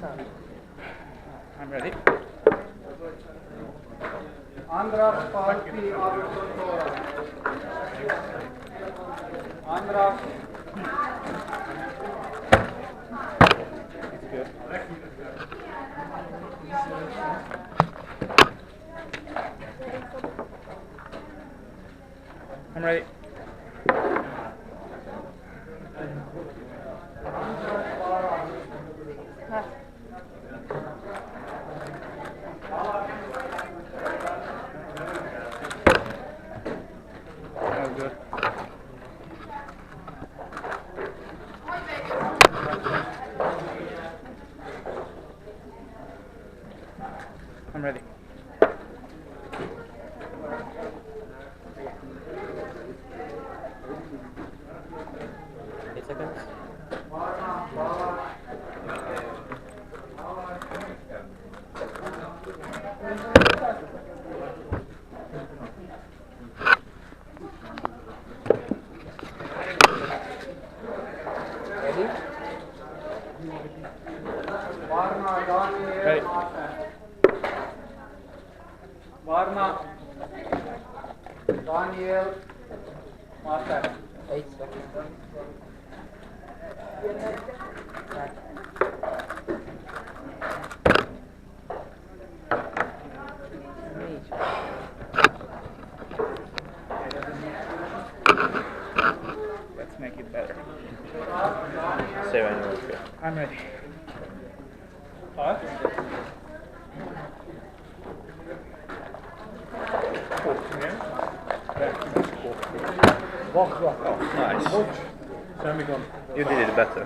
I'm ready. Andras Palpi Andras. It's good. I'm ready. That was good. I'm ready. 8 seconds. Ready? Varna Daniel Ready. Master. Varna Daniel Master. 8 seconds. Let's make it better. Say when you're okay. I'm ready. Nice. You did it better.